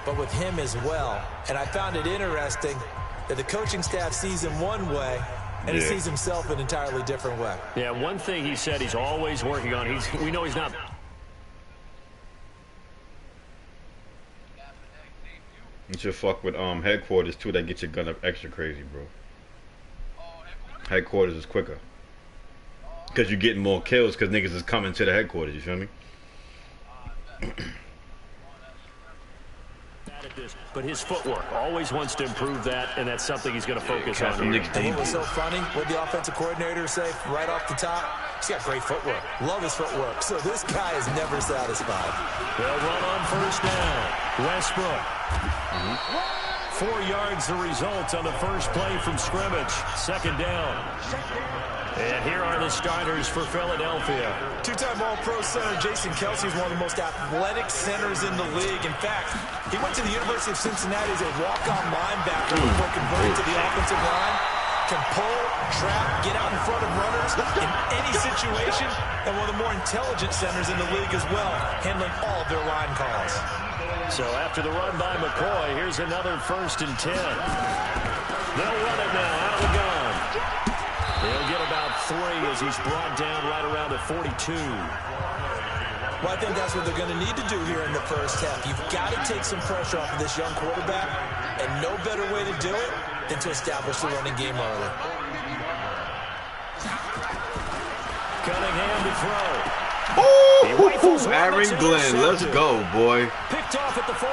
but with him as well. And I found it interesting that the coaching staff sees him one way, and he sees himself an entirely different way. Yeah, one thing he said he's always working on. We know he's not. You should fuck with headquarters too. That gets your gun up extra crazy, bro. Headquarters is quicker because you're getting more kills because niggas is coming to the headquarters. You feel me? But his footwork, always wants to improve that, and that's something he's going to focus on here. And what was so funny, what the offensive coordinator say right off the top? He's got great footwork. Love his footwork. So this guy is never satisfied. They'll run on first down. Westbrook. 4 yards the result on the first play from scrimmage. Second down. And here are the starters for Philadelphia. Two-time All-Pro center Jason Kelsey is one of the most athletic centers in the league. In fact, he went to the University of Cincinnati as a walk-on linebacker before converting to the offensive line. Can pull, trap, get out in front of runners in any situation, and one of the more intelligent centers in the league as well, handling all of their line calls. So after the run by McCoy, here's another 1st and 10. They'll run it now out of the gun. He'll get about 3 as he's brought down right around the 42. Well, I think that's what they're going to need to do here in the first half. You've got to take some pressure off of this young quarterback, and no better way to do it than to establish the running game early. Cunningham to throw. Oh, Aaron Glenn, let's go, boy. Picked off at the 48.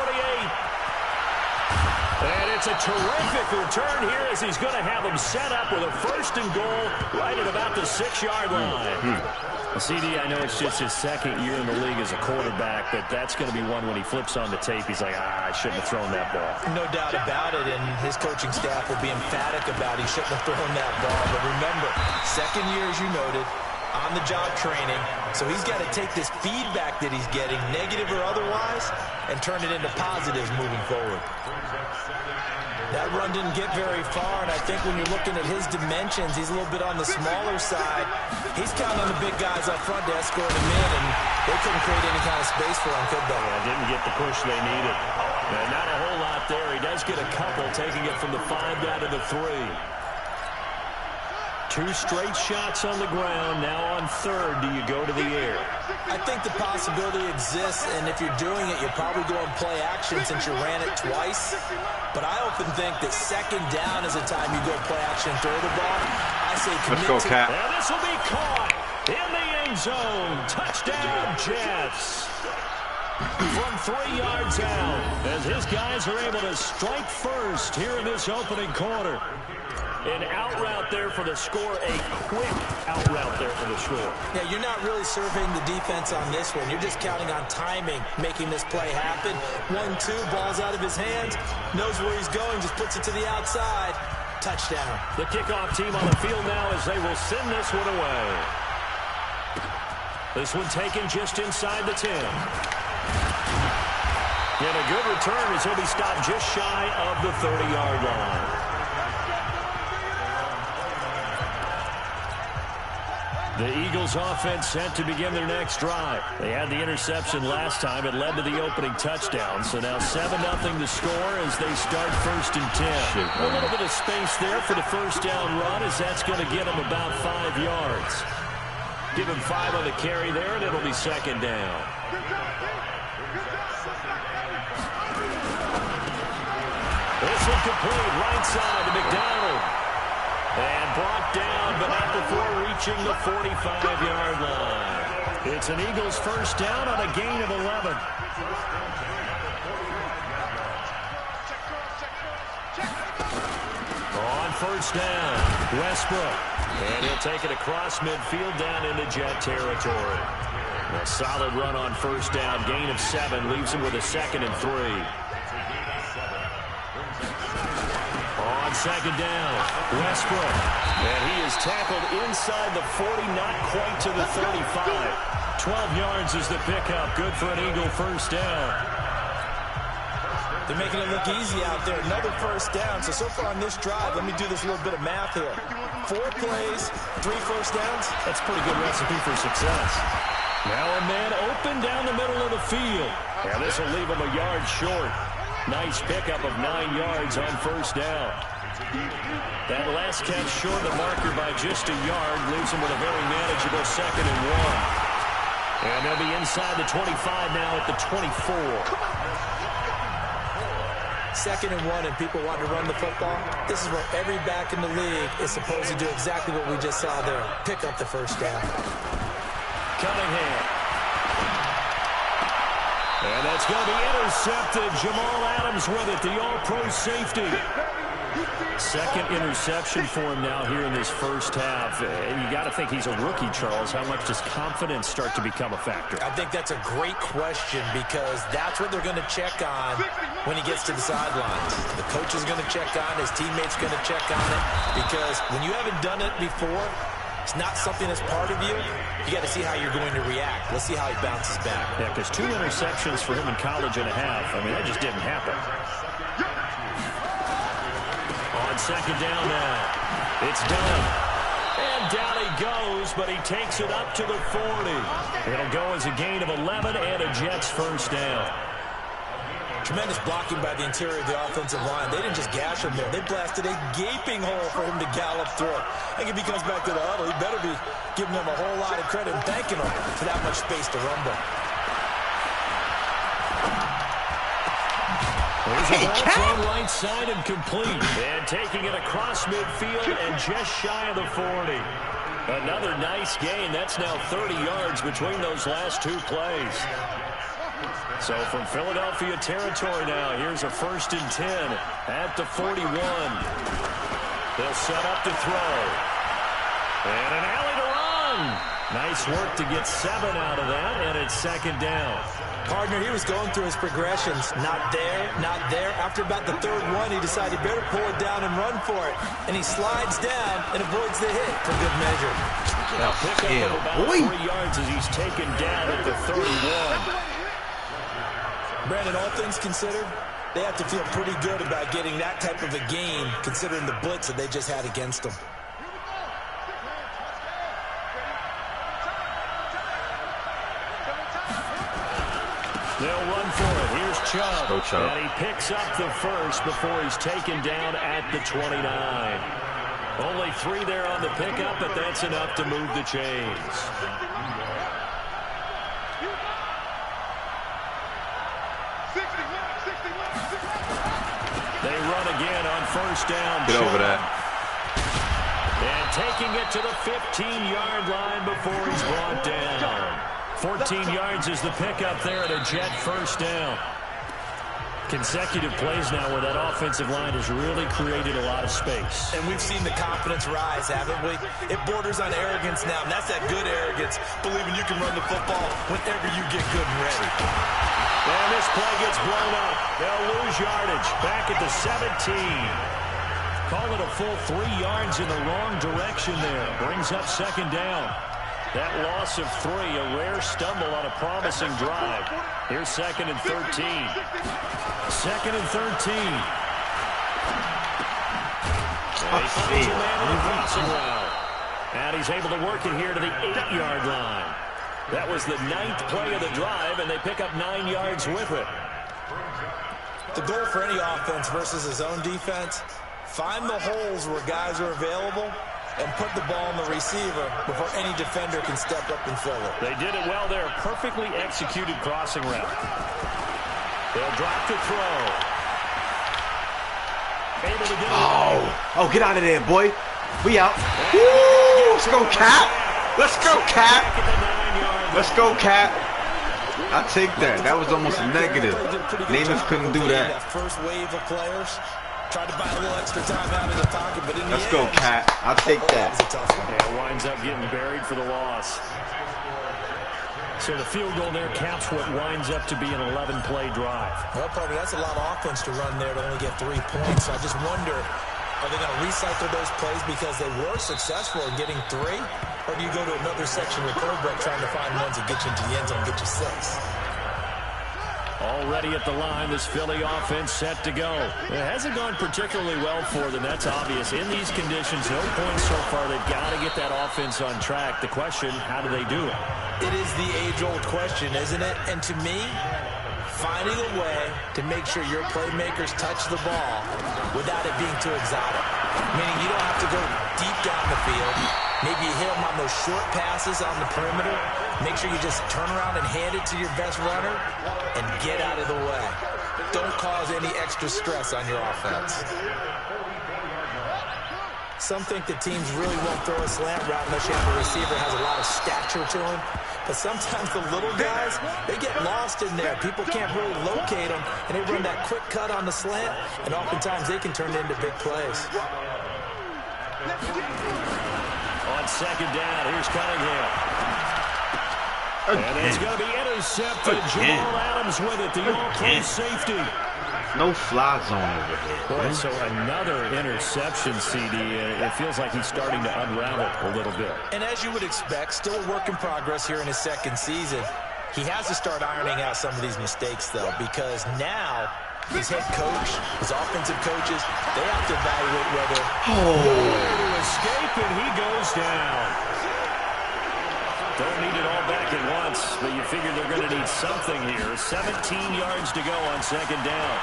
And it's a terrific return here as he's going to have him set up with a 1st and goal right at about the 6-yard line. Well, CD, I know it's just his 2nd year in the league as a quarterback, but that's going to be one when he flips on the tape, he's like, I shouldn't have thrown that ball. No doubt about it, and his coaching staff will be emphatic about he shouldn't have thrown that ball. But remember, 2nd year, as you noted, on-the-job training, so he's got to take this feedback that he's getting, negative or otherwise, and turn it into positives moving forward. That run didn't get very far, and I think when you're looking at his dimensions, he's a little bit on the smaller side. He's counting on the big guys up front to escort him in, and they couldn't create any kind of space for him, could they? Yeah, didn't get the push they needed. Not a whole lot there. He does get a couple, taking it from the 5 down to the 3. 2 straight shots on the ground. Now on 3rd, do you go to the air? I think the possibility exists, and if you're doing it, you're probably going play action since you ran it twice. But I often think that 2nd down is the time you go play action and throw the ball. I say commit Let's go, to... Cat. And this will be caught in the end zone. Touchdown, Jets. From 3 yards out, as his guys are able to strike first here in this opening quarter. An out route there for the score, a quick out route there for the score. Yeah, you're not really surveying the defense on this one. You're just counting on timing, making this play happen. 1-2, ball's out of his hands, knows where he's going, just puts it to the outside. Touchdown. The kickoff team on the field now as they will send this one away. This one taken just inside the 10. And a good return as he'll be stopped just shy of the 30-yard line. The Eagles offense set to begin their next drive. They had the interception last time. It led to the opening touchdown. So now 7-0 to score as they start 1st and 10. A little bit of space there for the 1st down run as that's going to get them about 5 yards. Give him 5 on the carry there, and it'll be 2nd down. This one complete right side to McDonald. And brought down, but not before reaching the 45-yard line. It's an Eagles 1st down on a gain of 11. On 1st down, Westbrook. And he'll take it across midfield down into Jet territory. A solid run on 1st down, gain of 7, leaves him with a 2nd and 3. On 2nd down, Westbrook. And he is tackled inside the 40, not quite to the 35. 12 yards is the pickup. Good for an Eagle 1st down. They're making it look easy out there. Another 1st down. So far on this drive, let me do this little bit of math here. 4 plays, 3 1st downs. That's a pretty good recipe for success. Now a man open down the middle of the field. And this will leave him a yard short. Nice pickup of 9 yards on first down. That last catch short of the marker by just a yard leaves him with a very manageable 2nd and 1. And they'll be inside the 25 now at the 24. 2nd and 1 and people want to run the football. This is where every back in the league is supposed to do exactly what we just saw there. Pick up the first down. Cunningham. And that's going to be intercepted. Jamal Adams with it, the all-pro safety. 2nd interception for him now here in this first half. And you got to think he's a rookie, Charles. How much does confidence start to become a factor? I think that's a great question because that's what they're going to check on when he gets to the sidelines. The coach is going to check on, his teammates going to check on it, because when you haven't done it before, it's not something that's part of you. You got to see how you're going to react. Let's see how he bounces back. Yeah, because 2 interceptions for him in college and a half. I mean, that just didn't happen. On 2nd down now, it's done. And down he goes, but he takes it up to the 40. It'll go as a gain of 11 and a Jets first down. Tremendous blocking by the interior of the offensive line. They didn't just gash him there. They blasted a gaping hole for him to gallop through. I think if he comes back to the huddle, he better be giving them a whole lot of credit and thanking them for that much space to rumble. There's a ball thrown right side and complete. And taking it across midfield and just shy of the 40. Another nice gain. That's now 30 yards between those last 2 plays. So from Philadelphia territory now, here's a 1st and 10 at the 41. They'll set up to throw. And an alley to run. Nice work to get 7 out of that, and it's 2nd down. Partner, he was going through his progressions. Not there, not there. After about the 3rd one, he decided he better pull it down and run for it. And he slides down and avoids the hit for good measure. Now pick up of about 3 yards as he's taken down at the 31. Brandon, all things considered, they have to feel pretty good about getting that type of a gain, considering the blitz that they just had against them. They'll run for it. Here's Chubb. Go Chubb. And he picks up the first before he's taken down at the 29. Only 3 there on the pickup, but that's enough to move the chains. They run again on first down. Get over that. And taking it to the 15-yard line before he's brought down. 14 yards is the pickup there at a Jet first down. Consecutive plays now where that offensive line has really created a lot of space. And we've seen the confidence rise, haven't we? It borders on arrogance now, and that's that good arrogance, believing you can run the football whenever you get good and ready. And this play gets blown up. They'll lose yardage. Back at the 17. Call it a full 3 yards in the wrong direction there. Brings up 2nd down. That loss of 3, a rare stumble on a promising drive. Here's 2nd and 13. 2nd and 13. And he finds a man in the crossing route. And he's able to work it here to the 8-yard line. That was the 9th play of the drive, and they pick up 9 yards with it. The goal for any offense versus his own defense, find the holes where guys are available and put the ball on the receiver before any defender can step up and fill it. They did it well there. Perfectly executed crossing route. They'll drop to throw. Able to get it. Oh, get out of there, boy. We out. Woo! Let's go, Cap. Let's go, Cap. Let's go, Cap. I take that. That was almost a negative. Namath couldn't do that. First wave of players tried to buy a little extra time out of the pocket, but in the end, let's go, Cap. I'll take that. It was a tough one. Yeah, winds up getting buried for the loss. So the field goal there caps what winds up to be an 11-play drive. Well, partner, that's a lot of offense to run there to only get 3 points. So I just wonder, are they going to recycle those plays because they were successful in getting 3? Or do you go to another section of the code book trying to find ones that get you into the end zone and get you 6? Already at the line, this Philly offense set to go. It hasn't gone particularly well for them, that's obvious. In these conditions, no points so far. They've got to get that offense on track. The question, how do they do it? It is the age-old question, isn't it? And to me, finding a way to make sure your playmakers touch the ball without it being too exotic. Meaning you don't have to go deep down the field. Maybe you hit them on those short passes on the perimeter. Make sure you just turn around and hand it to your best runner and get out of the way. Don't cause any extra stress on your offense. Some think that teams really won't throw a slant route unless you have a receiver that has a lot of stature to him. But sometimes the little guys, they get lost in there. People can't really locate them, and they run that quick cut on the slant, and oftentimes they can turn it into big plays. On second down, here's Cunningham. And it's going to be intercepted. Jamal Adams with it, the all-pro safety. No fly zone over here. Boy, so another interception, CD. It feels like he's starting to unravel a little bit. And as you would expect, still a work in progress here in his second season. He has to start ironing out some of these mistakes, though, because now his head coach, his offensive coaches, they have to evaluate whether... To escape, and he goes down. Don't need it all back at once, but you figure they're going to need something here. 17 yards to go on second down.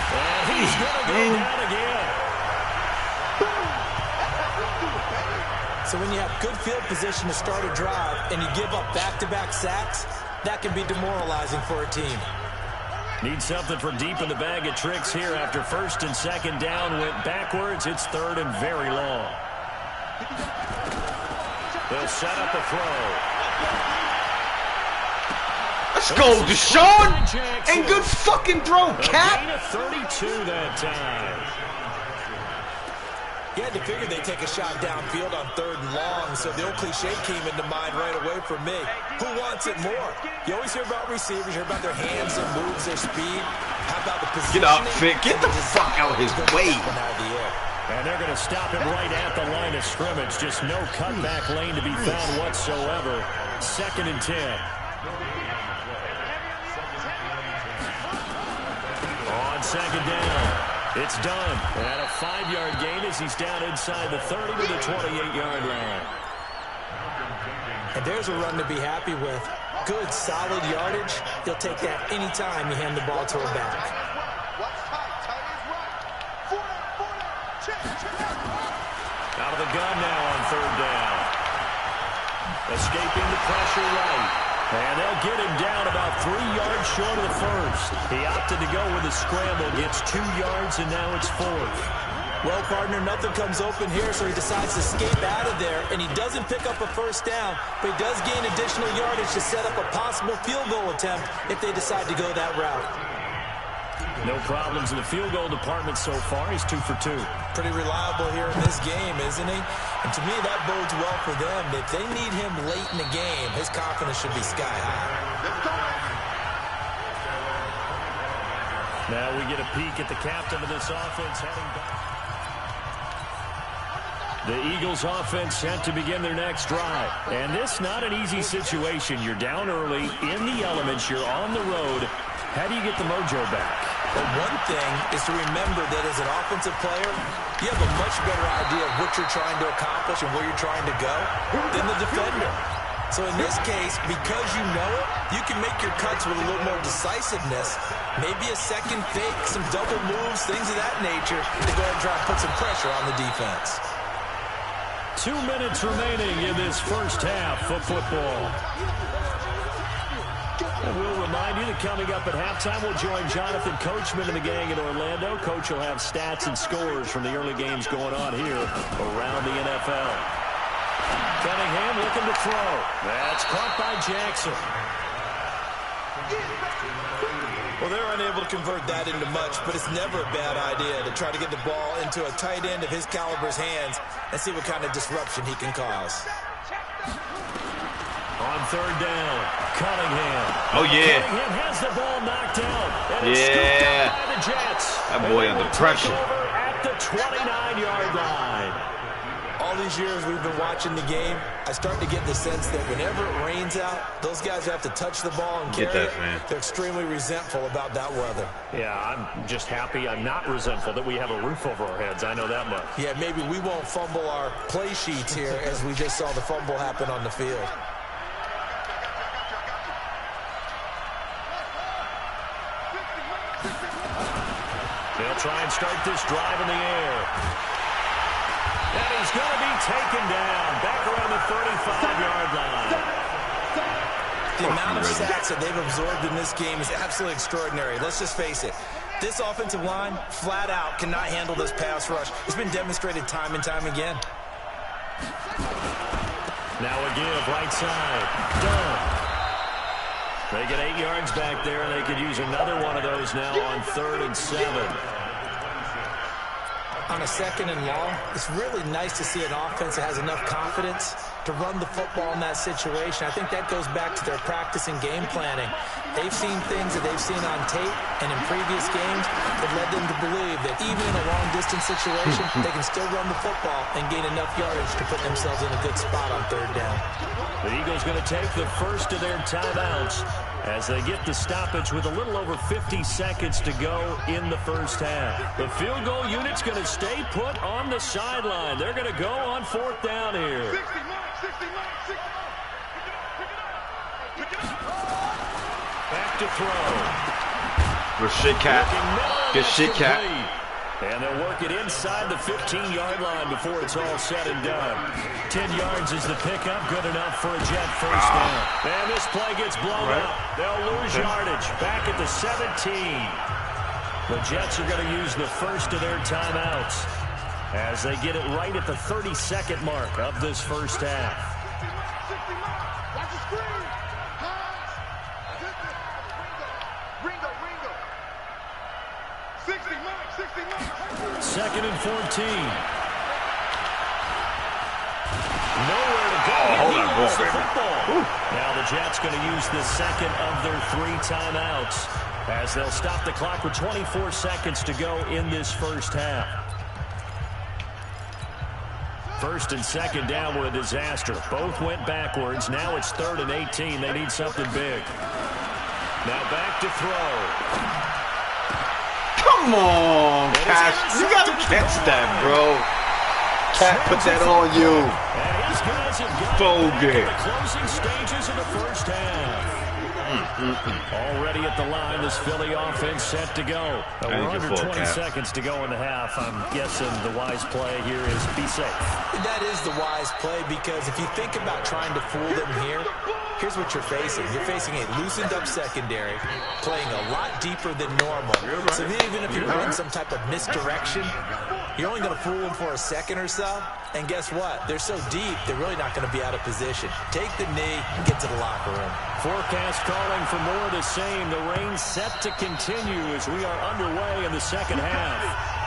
And he's going to go down again. So when you have good field position to start a drive and you give up back-to-back sacks, that can be demoralizing for a team. Need something for deep in the bag of tricks here after first and second down went backwards. It's third and very long. They'll set up a throw. Let's go, Deshaun! And good fucking throw, Cap! Gain of 32 that time. You had to figure they'd take a shot downfield on third and long, so the old cliche came into mind right away for me. Who wants it more? You always hear about receivers, you hear about their hands, their moves, their speed. How about the positioning? Get up, Fit. Get the fuck out of his way. And they're going to stop him right at the line of scrimmage. Just no cutback lane to be found whatsoever. Second and 10. On second down, it's done. And a 5-yard gain as he's down inside the 30 to the 28-yard line. And there's a run to be happy with. Good, solid yardage. He'll take that anytime you hand the ball to a back. Out of the gun now on third down. Escaping the pressure right. And they'll get him down about 3 yards short of the first. He opted to go with a scramble, gets 2 yards, and now it's fourth. Well, partner, nothing comes open here, so he decides to escape out of there, and he doesn't pick up a first down, but he does gain additional yardage to set up a possible field goal attempt if they decide to go that route. No problems in the field goal department so far. He's 2 for 2. Pretty reliable here in this game, isn't he? And to me, that bodes well for them. If they need him late in the game, his confidence should be sky high. Now we get a peek at the captain of this offense heading back. The Eagles offense set to begin their next drive. And this not an easy situation. You're down early, in the elements, you're on the road. How do you get the mojo back? But one thing is to remember that as an offensive player, you have a much better idea of what you're trying to accomplish and where you're trying to go than the defender. So in this case, because you know it, you can make your cuts with a little more decisiveness, maybe a second fake, some double moves, things of that nature, to go ahead and try and put some pressure on the defense. 2 minutes remaining in this first half of football. And we'll remind you that coming up at halftime, we'll join Jonathan Coachman and the gang in Orlando. Coach will have stats and scores from the early games going on here around the NFL. Cunningham looking to throw. That's caught by Jackson. Well, they're unable to convert that into much, but it's never a bad idea to try to get the ball into a tight end of his caliber's hands and see what kind of disruption he can cause. On third down, Cunningham. Oh, yeah. Cunningham has the ball knocked out. And it's yeah. by the Jets. That boy under pressure. At the 29-yard line. All these years we've been watching the game, I start to get the sense that whenever it rains out, those guys have to touch the ball and carry it. Man. They're extremely resentful about that weather. Yeah, I'm just happy I'm not resentful that we have a roof over our heads. I know that much. Yeah, maybe we won't fumble our play sheets here as we just saw the fumble happen on the field. They'll try and start this drive in the air. And he's going to be taken down back around the 35-yard line. The amount of sacks that they've absorbed in this game is absolutely extraordinary. Let's just face it. This offensive line, flat out, cannot handle this pass rush. It's been demonstrated time and time again. Now a give right side. Done. They get 8 yards back there, and they could use another one of those now on 3rd and 7. On a 2nd and long, it's really nice to see an offense that has enough confidence to run the football in that situation. I think that goes back to their practice and game planning. They've seen things that they've seen on tape and in previous games that led them to believe that even in a long-distance situation, they can still run the football and gain enough yardage to put themselves in a good spot on 3rd down. The Eagles going to take the first of their timeouts as they get the stoppage with a little over 50 seconds to go in the first half. The field goal unit's going to stay put on the sideline. They're going to go on 4th down here. Back to throw. Good shit, Cat. Good shit, Cat. And they'll work it inside the 15-yard line before it's all said and done. 10 yards is the pickup, good enough for a Jet first down. And this play gets blown up. They'll lose yardage back at the 17. The Jets are going to use the first of their timeouts as they get it right at the 32nd mark of this first half. Second and 14. Nowhere to go. Hold on, the football. Now the Jets going to use the second of their 3 timeouts as they'll stop the clock with 24 seconds to go in this first half. 1st and 2nd down were a disaster. Both went backwards. Now it's 3rd and 18. They need something big. Now back to throw. Come on, Cash. You got to catch that, bro. Cat put that on you. Bogey. The closing stages of the first half. Already at the line, this Philly offense set to go. We're under 20 seconds to go in the half. I'm guessing the wise play here is be safe. That is the wise play because if you think about trying to fool them here, here's what you're facing. You're facing a loosened-up secondary, playing a lot deeper than normal. So even if you run some type of misdirection, you're only going to fool them for a second or so. And guess what? They're so deep, they're really not going to be out of position. Take the knee and get to the locker room. Forecast calling for more of the same. The rain set to continue as we are underway in the second half.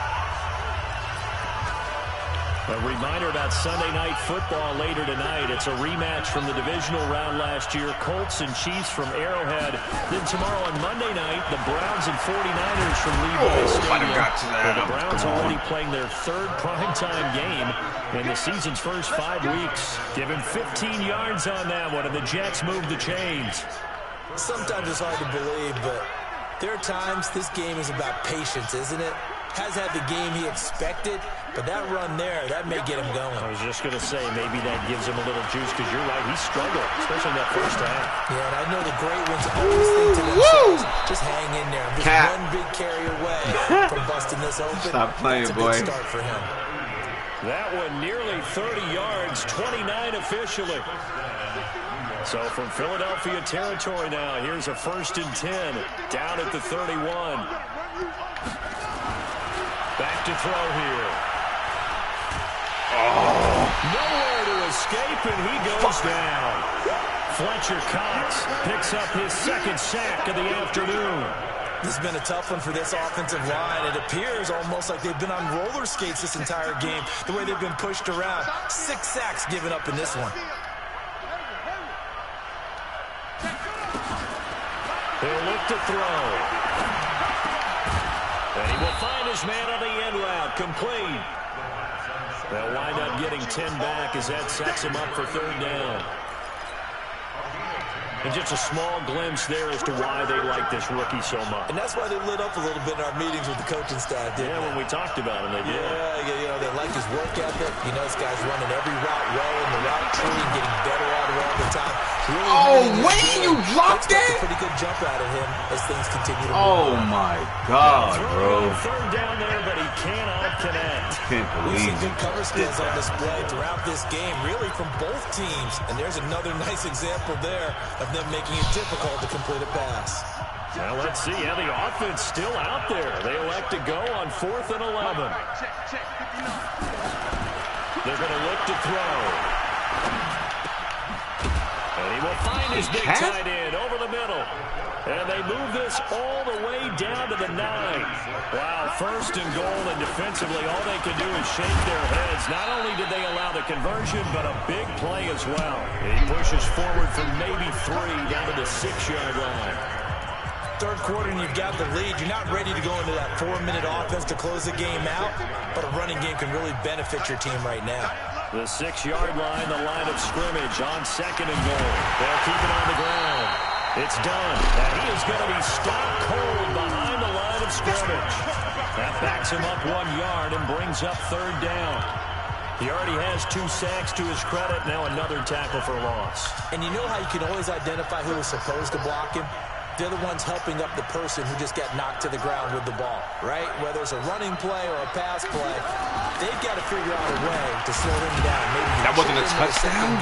A reminder about Sunday Night Football later tonight. It's a rematch from the divisional round last year. Colts and Chiefs from Arrowhead. Then tomorrow on Monday night, the Browns and 49ers from Levi Stadium. The Browns already playing their 3rd primetime game in the season's first 5 weeks. Given 15 yards on that one, and the Jets move the chains. Sometimes it's hard to believe, but there are times this game is about patience, isn't it? Has had the game he expected, but that run there, that may get him going. I was just going to say, maybe that gives him a little juice, because you're right, he struggled, especially in that first half. Yeah, and I know the great ones always think to themselves, just hang in there. I'm just one big carry away from busting this open. Stop playing, That's a boy. good start for him. That one nearly 30 yards, 29 officially. So from Philadelphia territory now, here's a 1st and 10, down at the 31. Back to throw here. Nowhere to escape, and he goes down. Fletcher Cox picks up his 2nd sack of the afternoon. This has been a tough one for this offensive line. It appears almost like they've been on roller skates this entire game, the way they've been pushed around. 6 sacks given up in this one. He'll look to throw. And he will find his man on the end route, complete. They'll wind up getting 10 back as that sets him up for 3rd down. And just a small glimpse there as to why they like this rookie so much. And that's why they lit up a little bit in our meetings with the coaching staff, didn't they? When we talked about him, they did. Yeah, they like his work ethic. You know, this guy's running every route well in the route tree and getting better at it all the time. Really, Wayne, you dropped that? A pretty good jump out of him as things continue to move. Oh, my God, bro. Third down there, but he cannot connect. Can't We've believe seen good cover skills on that. display throughout this game, really from both teams. And there's another nice example there of them making it difficult to complete a pass. Now let's see. Yeah, the offense still out there. They elect to go on 4th and 11. They're going to look to throw. And he will find his big tight end over the middle. And they move this all the way down to the 9. Wow, 1st and goal, and defensively all they can do is shake their heads. Not only did they allow the conversion, but a big play as well. He pushes forward for maybe 3 down to the 6-yard line. Third quarter and you've got the lead. You're not ready to go into that 4-minute offense to close the game out, but a running game can really benefit your team right now. The 6-yard line, the line of scrimmage on 2nd and goal. They'll keep it on the ground. It's done. And he is going to be stopped cold behind the line of scrimmage. That backs him up 1 yard and brings up 3rd down. He already has 2 sacks to his credit. Now another tackle for loss. And you know how you can always identify who was supposed to block him? They're the ones helping up the person who just got knocked to the ground with the ball, right? Whether it's a running play or a pass play, they've got to figure out a way to slow him down. Maybe that wasn't a touchdown.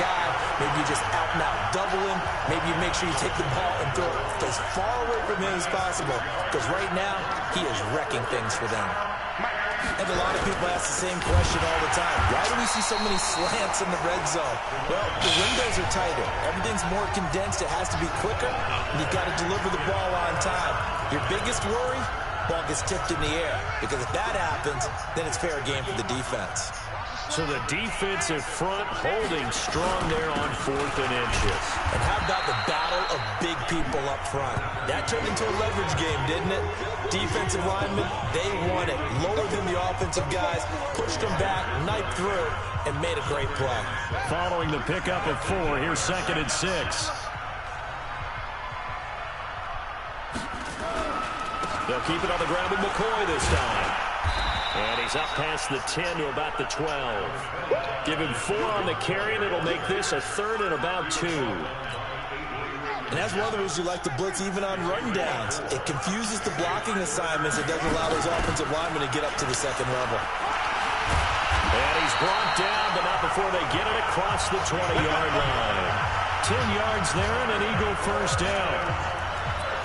Maybe you just out and out double him. Maybe you make sure you take the ball and throw it as far away from him as possible. Because right now, he is wrecking things for them. And a lot of people ask the same question all the time. Why do we see so many slants in the red zone? Well, the windows are tighter. Everything's more condensed. It has to be quicker. And you've got to deliver the ball on time. Your biggest worry? Ball gets tipped in the air. Because if that happens, then it's fair game for the defense. So the defensive front holding strong there on 4th and inches. And how about the battle of big people up front? That turned into a leverage game, didn't it? Defensive linemen, they won it. Lower than the offensive guys, pushed them back, knifed through, and made a great play. Following the pickup of 4, here's 2nd and 6. They'll keep it on the ground with McCoy this time. And he's up past the 10 to about the 12. Give him 4 on the carry, and it'll make this a 3rd and about 2. And that's one of the reasons you like to blitz even on rundowns. It confuses the blocking assignments. It doesn't allow those offensive linemen to get up to the 2nd level. And he's brought down, but not before they get it across the 20-yard line. 10 yards there and an Eagle 1st down.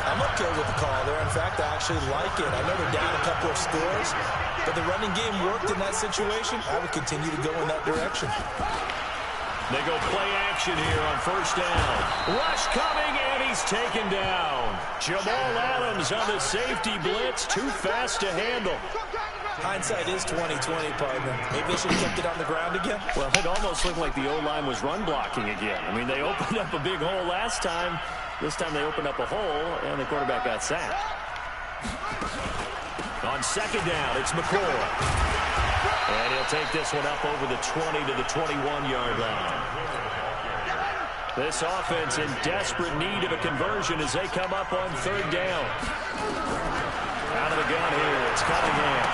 I'm okay with the call there. In fact, I actually like it. I know they're down a couple of scores, but the running game worked in that situation. I would continue to go in that direction. They go play action here on 1st down. Rush coming, and he's taken down. Jamal Adams on the safety blitz. Too fast to handle. Hindsight is 20/20, partner. Maybe they should have kept it on the ground again. Well, it almost looked like the O-line was run blocking again. I mean, they opened up a big hole last time. This time they opened up a hole, and the quarterback got sacked. On 2nd down, it's McCoy. And he'll take this one up over the 20 to the 21-yard line. This offense in desperate need of a conversion as they come up on 3rd down. Out of the gun here, it's Cunningham.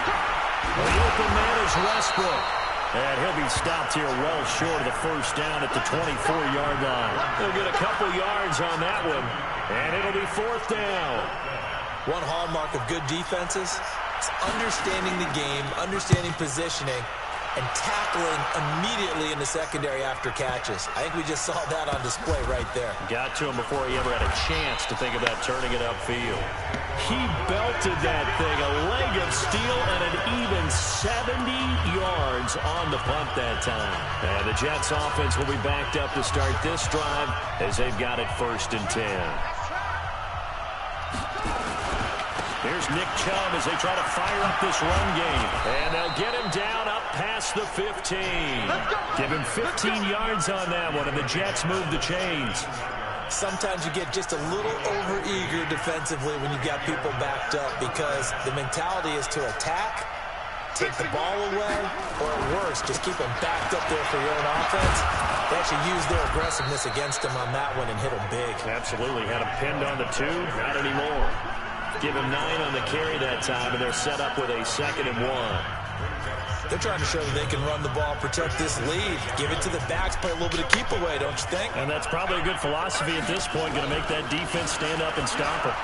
The open man is Westbrook. And he'll be stopped here well short of the 1st down at the 24-yard line. They'll get a couple yards on that one, and it'll be 4th down. One hallmark of good defenses is understanding the game, understanding positioning, and tackling immediately in the secondary after catches. I think we just saw that on display right there. Got to him before he ever had a chance to think about turning it upfield. He belted that thing, a leg of steel, and an even 70 yards on the punt that time. And the Jets offense will be backed up to start this drive as they've got it 1st and 10. Here's Nick Chubb as they try to fire up this run game. And they'll get him down up past the 15. Give him 15 yards on that one, and the Jets move the chains. Sometimes you get just a little over-eager defensively when you got people backed up because the mentality is to attack take the ball away, or worse, just keep them backed up there for your own offense. They actually used their aggressiveness against him on that one and hit him big. Absolutely. Had him pinned on the 2. Not anymore. Give him 9 on the carry that time, and they're set up with a 2nd and 1. They're trying to show that they can run the ball, protect this lead. Give it to the backs, play a little bit of keep away, don't you think? And that's probably a good philosophy at this point, going to make that defense stand up and stop him.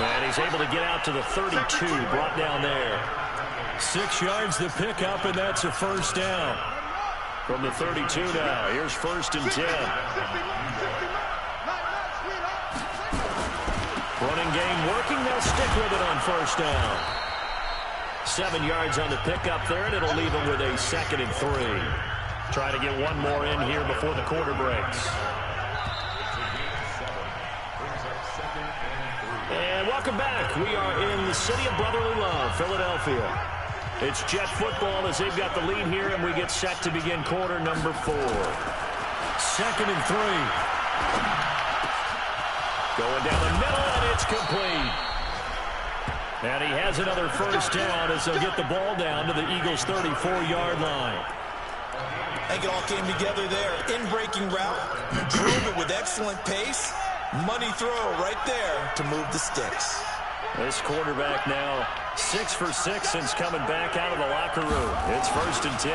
And he's able to get out to the 32, brought down there. 6 yards the pickup, and that's a first down. From the 32 now, here's 1st and 10. Running game working, they'll stick with it on 1st down. 7 yards on the pickup there, and it'll leave them with a 2nd and 3. Trying to get one more in here before the quarter breaks. And welcome back. We are in the city of brotherly love, Philadelphia. It's Jet football as they've got the lead here, and we get set to begin quarter number 4. 2nd and 3. Going down the middle, and it's complete. And he has another first down as they'll get the ball down to the Eagles' 34-yard line. I think it all came together there. In-breaking route, drove it with excellent pace. Money throw right there to move the sticks. This quarterback now 6 for 6 since coming back out of the locker room. It's 1st and 10.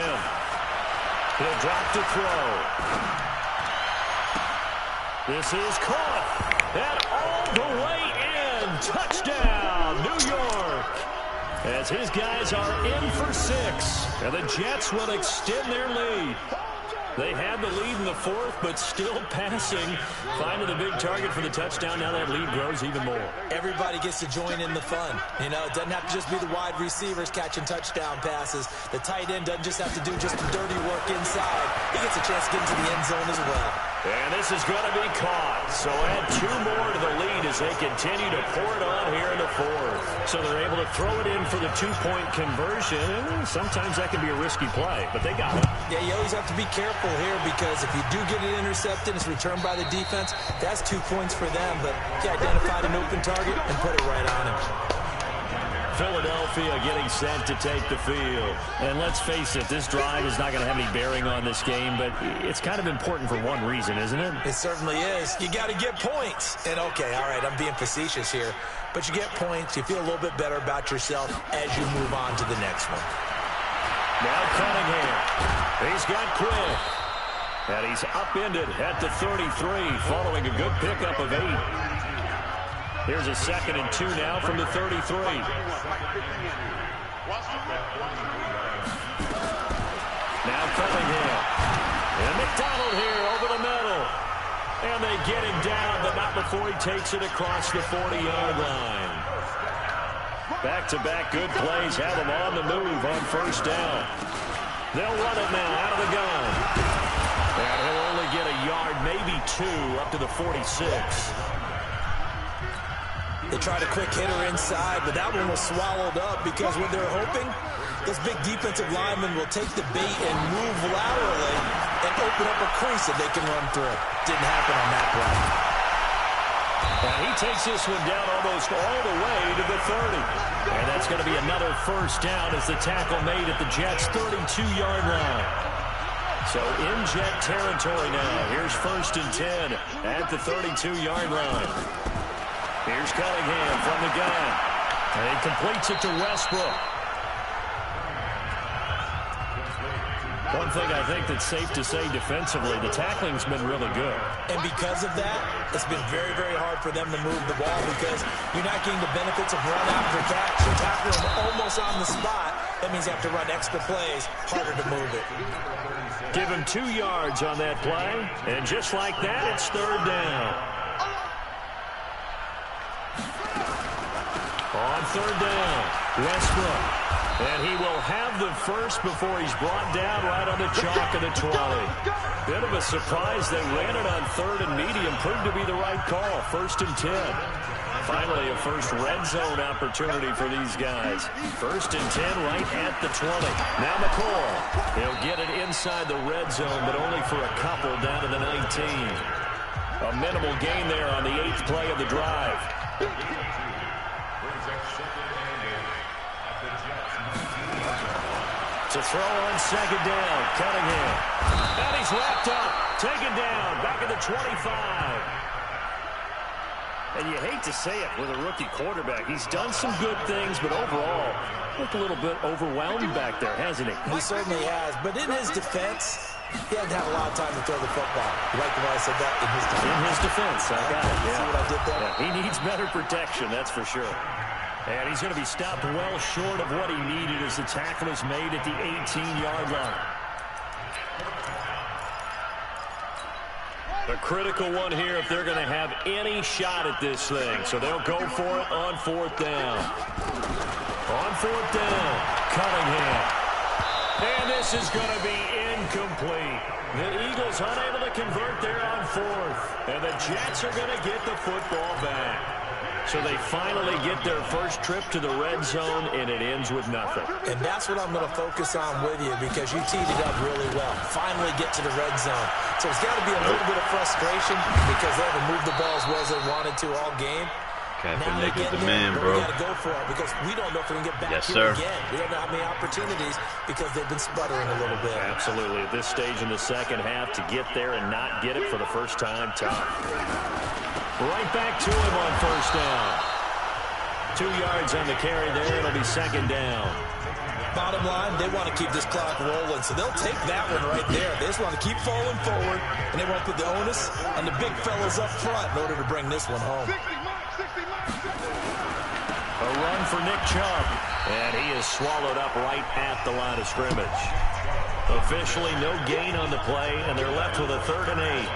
He'll drop to throw. This is caught. And all the way in. Touchdown, New York. As his guys are in for 6. And the Jets will extend their lead. They had the lead in the 4th, but still passing. Finding the big target for the touchdown. Now that lead grows even more. Everybody gets to join in the fun. You know, it doesn't have to just be the wide receivers catching touchdown passes. The tight end doesn't just have to do just the dirty work inside. He gets a chance to get into the end zone as well. And this is going to be caught. So add 2 more to the lead as they continue to pour it on here in the 4th. So they're able to throw it in for the 2-point conversion. Sometimes that can be a risky play, but they got it. Yeah, you always have to be careful here because if you do get it intercepted, it's returned by the defense. That's 2 points for them, but he identified an open target and put it right on him. Philadelphia getting set to take the field. And let's face it, this drive is not going to have any bearing on this game, but it's kind of important for one reason, isn't it? It certainly is. You got to get points. And okay, all right, I'm being facetious here, but you get points, you feel a little bit better about yourself as you move on to the next one. Now Cunningham. He's got Quick. And he's upended at the 33 following a good pickup of 8. Here's a 2nd and 2 now from the 33. Now Cunningham. And McDonald here over the middle. And they get him down, but not before he takes it across the 40-yard line. Back-to-back good plays have him on the move on 1st down. They'll run it now out of the gun. And he'll only get a yard, maybe 2, up to the 46. They tried a quick hitter inside, but that one was swallowed up because what they're hoping, those big defensive linemen will take the bait and move laterally and open up a crease that they can run through. Didn't happen on that play. And he takes this one down almost all the way to the 30. And that's going to be another first down as the tackle made at the Jets' 32-yard line. So in Jet territory now. Here's 1st and 10 at the 32-yard line. Here's Cunningham from the gun. And he completes it to Westbrook. One thing I think that's safe to say defensively, the tackling's been really good. And because of that, it's been very, very hard for them to move the ball because you're not getting the benefits of run after catch. You're tackling them almost on the spot. That means you have to run extra plays, harder to move it. Give him 2 yards on that play. And just like that, it's 3rd down. On 3rd down, Westbrook. And he will have the first before he's brought down right on the chalk of the 20. Bit of a surprise. They ran it on 3rd and medium. Proved to be the right call. 1st and 10. Finally, a first red zone opportunity for these guys. 1st and 10 right at the 20. Now McCall. He'll get it inside the red zone, but only for a couple down to the 19. A minimal gain there on the 8th play of the drive. To throw on second down, Cunningham. And he's wrapped up, taken down, back at the 25. And you hate to say it with a rookie quarterback. He's done some good things, but overall, looked a little bit overwhelmed back there, hasn't he? He certainly has. But in his defense, he hasn't had a lot of time to throw the football. You like the way I said that? In his defense. In his defense, I got it. Yeah. See what I did there? Yeah, he needs better protection, that's for sure. And he's going to be stopped well short of what he needed as the tackle is made at the 18-yard line. A critical one here if they're going to have any shot at this thing. So they'll go for it on fourth down. On fourth down, Cunningham. And this is going to be incomplete. The Eagles unable to convert there on fourth. And the Jets are going to get the football back. So they finally get their first trip to the red zone, and it ends with nothing. And that's what I'm going to focus on with you because you teed it up really well. Finally get to the red zone. So it's got to be a little bit of frustration because they haven't moved the ball as well as they wanted to all game. Captain Nick is the man, bro. We got to go for it because we don't know if we're going to get back here again. We don't know how many opportunities because they've been sputtering a little bit. Absolutely. At this stage in the second half, to get there and not get it for the first time, tough. Right back to him on first down. 2 yards on the carry there. It'll be second down. Bottom line, they want to keep this clock rolling, so they'll take that one right there. They just want to keep falling forward, and they want to put the onus on the big fellas up front in order to bring this one home. A run for Nick Chubb, and he is swallowed up right at the line of scrimmage. Officially no gain on the play, and they're left with a 3rd and 8.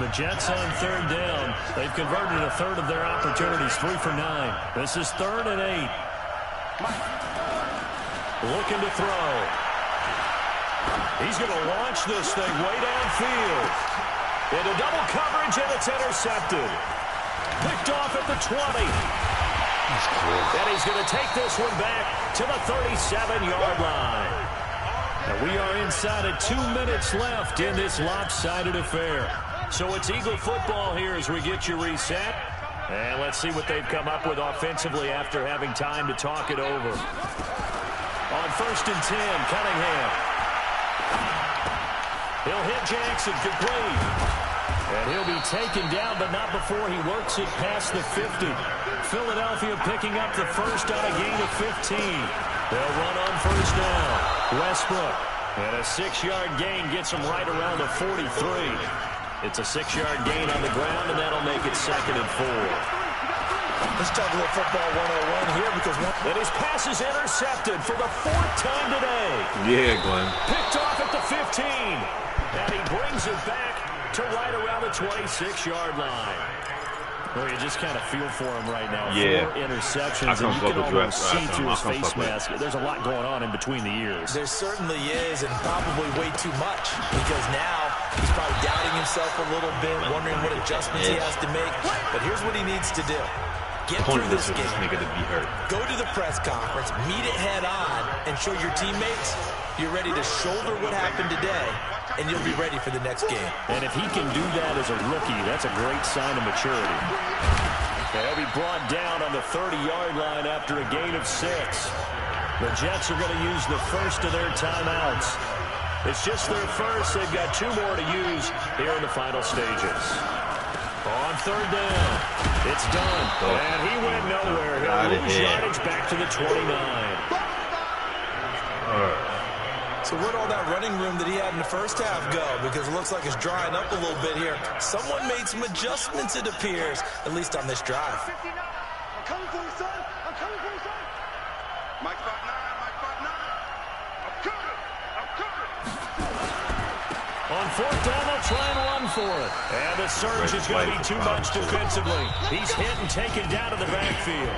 The Jets on third down. They've converted a third of their opportunities, 3 for 9. This is 3rd and 8. Looking to throw. He's going to launch this thing way downfield. Into double coverage, and it's intercepted. Picked off at the 20. And he's going to take this one back to the 37-yard line. Now we are inside of 2 minutes left in this lopsided affair. So it's Eagle football here as we get you reset. And let's see what they've come up with offensively after having time to talk it over. On 1st and 10, Cunningham. He'll hit Jackson, complete. And he'll be taken down, but not before he works it past the 50. Philadelphia picking up the first on a gain of 15. They'll run on first down. Westbrook. And a 6-yard gain gets him right around the 43. It's a 6-yard gain on the ground, and that'll make it 2nd and 4. Let's talk a little football 101 here because and his pass is intercepted for the 4th time today. Yeah, Glenn. Picked off at the 15. And he brings it back to right around the 26-yard line. Well, you just kind of feel for him right now. Yeah. 4 interceptions, and you can almost see through his face mask. There's a lot going on in between the ears. There certainly is, and probably way too much, because now he's probably doubting himself a little bit, wondering what adjustments he has to make. But here's what he needs to do. Get through this game. Nigga to be hurt. Go to the press conference, meet it head on, and show your teammates you're ready to shoulder what happened today, and you'll be ready for the next game. And if he can do that as a rookie, that's a great sign of maturity. He'll be brought down on the 30-yard line after a gain of 6. The Jets are going to use the first of their timeouts. It's just their first. They've got 2 more to use here in the final stages. On third down, it's done. And he went nowhere. He'll lose yardage back to the 29. So where'd all that running room that he had in the first half go? Because it looks like it's drying up a little bit here. Someone made some adjustments, it appears, at least on this drive. I'm coming for you, son. I'm coming for you, son. Mike 5-9, Mike 5-9. I'm coming. I'm coming. On fourth down, they'll try and run for it. And the surge is going to be too much defensively. He's hit and taken down to the backfield.